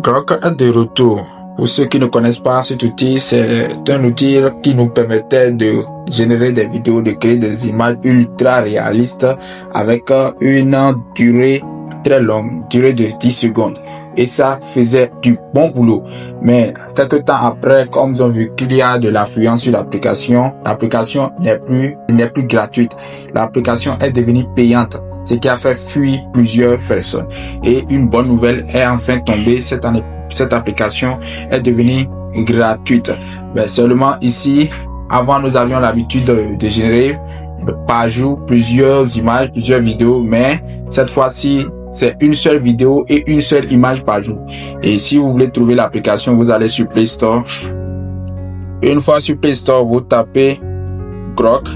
Grok est de retour. Pour ceux qui ne connaissent pas cet outil, c'est un outil qui nous permettait de générer des vidéos, de créer des images ultra réalistes avec une durée très longue, durée de 10 secondes. Et ça faisait du bon boulot. Mais quelques temps après, comme ils ont vu qu'il y a de l'affluence sur l'application n'est plus gratuite. L'application est devenue payante, ce qui a fait fuir plusieurs personnes. Et une bonne nouvelle est enfin tombée cette année. Cette application est devenue gratuite. Mais seulement ici, avant nous avions l'habitude de générer par jour plusieurs images, plusieurs vidéos, mais cette fois-ci, c'est une seule vidéo et une seule image par jour. Et si vous voulez trouver l'application, vous allez sur Play Store. Une fois sur Play Store, vous tapez Grok.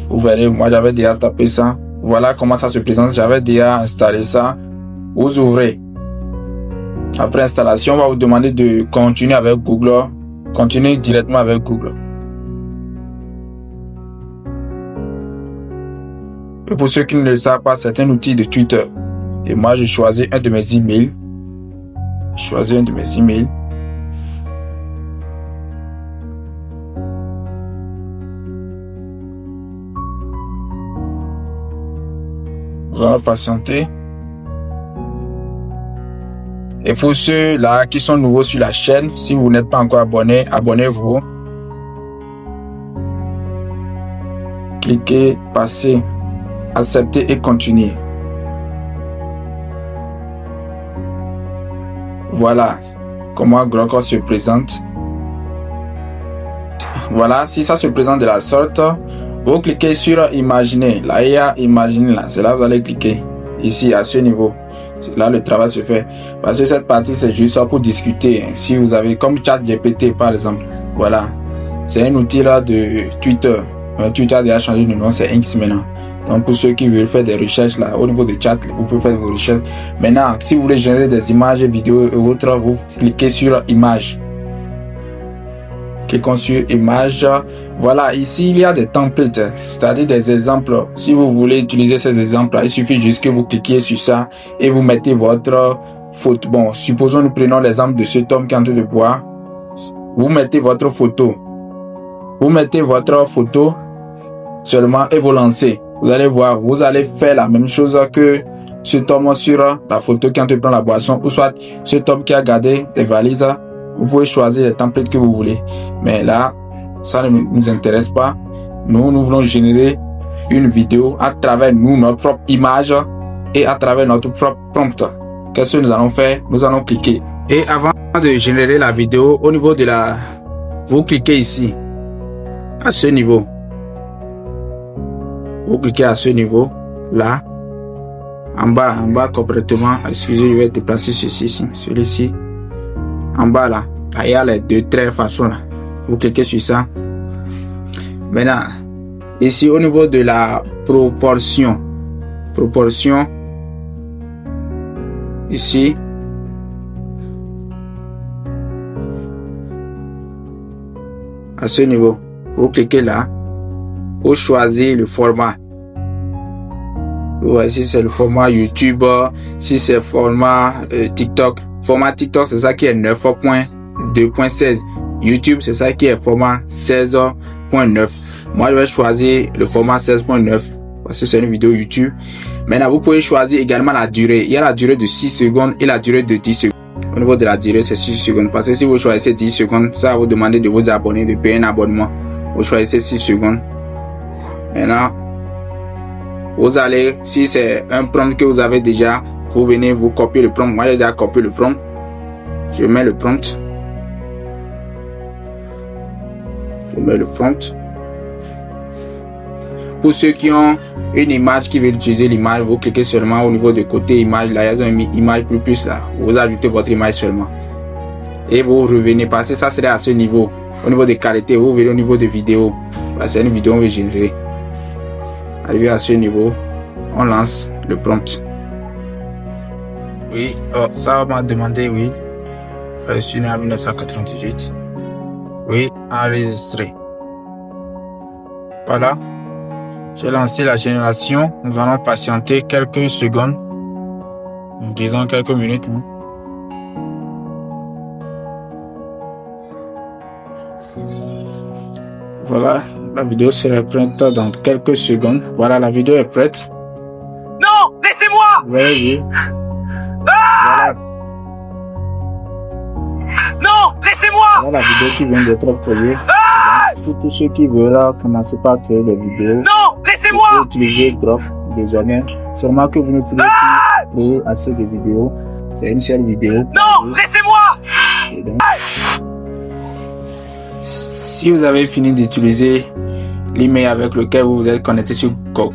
Vous verrez, moi j'avais déjà tapé ça. Voilà comment ça se présente. J'avais déjà installé ça. Vous ouvrez. Après installation, on va vous demander de continuer avec Google. Continuez directement avec Google. Et pour ceux qui ne le savent pas, c'est un outil de Twitter. Et moi, j'ai choisi un de mes emails. On va patienter. Et pour ceux-là qui sont nouveaux sur la chaîne, si vous n'êtes pas encore abonné, abonnez-vous. Cliquez, passez, acceptez et continuez. Voilà comment Grok se présente. Voilà, si ça se présente de la sorte, vous cliquez sur imaginer. Là, il y a imaginer là. C'est là que vous allez cliquer. Ici, à ce niveau. Là, le travail se fait. Parce que cette partie, c'est juste pour discuter. Si vous avez comme ChatGPT, par exemple. Voilà. C'est un outil là de Twitter. Twitter a déjà changé de nom, c'est X maintenant. Donc, pour ceux qui veulent faire des recherches là, au niveau de chat, vous pouvez faire vos recherches. Maintenant, si vous voulez générer des images, vidéos et autres, vous cliquez sur Images. Cliquons sur Images. Voilà, ici, il y a des templates, c'est-à-dire des exemples. Si vous voulez utiliser ces exemples, il suffit juste que vous cliquiez sur ça et vous mettez votre photo. Bon, supposons nous prenons l'exemple de cet homme qui est en train de boire. Vous mettez votre photo. Vous mettez votre photo seulement et vous lancez. Vous allez voir, vous allez faire la même chose que cet homme sur la photo qui est en train de prendre la boisson, ou soit cet homme qui a gardé des valises. Vous pouvez choisir les templates que vous voulez. Mais là, ça ne nous intéresse pas. Nous voulons générer une vidéo à travers notre propre image et à travers notre propre prompt. Qu'est-ce que nous allons faire? Nous allons cliquer. Et avant de générer la vidéo, au niveau de vous cliquez ici, à ce niveau. Vous cliquez à ce niveau, là, en bas complètement. Excusez, je vais déplacer celui-ci. En bas là, il y a les deux traits façon là. Vous cliquez sur ça. Maintenant, ici au niveau de la proportion, ici, à ce niveau, vous cliquez là, vous choisissez le format. Ouais, si c'est le format YouTube, si c'est le format TikTok. Format TikTok, c'est ça qui est 9.2.16. YouTube, c'est ça qui est format 16.9. Moi, je vais choisir le format 16.9 parce que c'est une vidéo YouTube. Maintenant, vous pouvez choisir également la durée. Il y a la durée de 6 secondes et la durée de 10 secondes. Au niveau de la durée, c'est 6 secondes. Parce que si vous choisissez 10 secondes, ça va vous demander de vous abonner, de payer un abonnement. Vous choisissez 6 secondes. Maintenant, vous allez, si c'est un prompt que vous avez déjà, vous venez, vous copiez le prompt. Moi, j'ai déjà copié le prompt. Je mets le prompt. Pour ceux qui ont une image, qui veulent utiliser l'image, vous cliquez seulement au niveau de côté image. Là, il y a une image plus là. Vous ajoutez votre image seulement. Et vous revenez, parce que ça serait à ce niveau. Au niveau de qualité, vous verrez au niveau de vidéo. C'est une vidéo qu'on veut générer. Arrivé à ce niveau, on lance le prompt. Oui, ça m'a demandé, oui. Je suis né en 1998. Oui, enregistré. Voilà. J'ai lancé la génération. Nous allons patienter quelques secondes. Disons quelques minutes. Voilà, la vidéo sera prête dans quelques secondes. Voilà, la vidéo est prête. Non, laissez-moi! Vous voyez, Ah! voilà, Non, laissez-moi! voilà la vidéo qui vient d'être créée. Ah! Donc, pour tous ceux qui veulent commencer par créer des vidéos, Non, vous laissez-moi! pouvez utiliser Drop désormais. Sûrement que vous ne pouvez plus créer assez de vidéos. C'est une seule vidéo. Non, laissez-moi! Et donc, si vous avez fini d'utiliser l'email avec lequel vous vous êtes connecté sur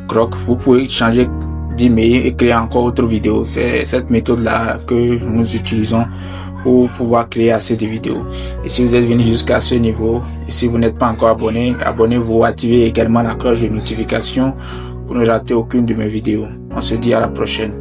Grok, vous pouvez changer d'email et créer encore autre vidéo. C'est cette méthode-là que nous utilisons pour pouvoir créer assez de vidéos. Et si vous êtes venu jusqu'à ce niveau, et si vous n'êtes pas encore abonné, abonnez-vous, activez également la cloche de notification pour ne rater aucune de mes vidéos. On se dit à la prochaine.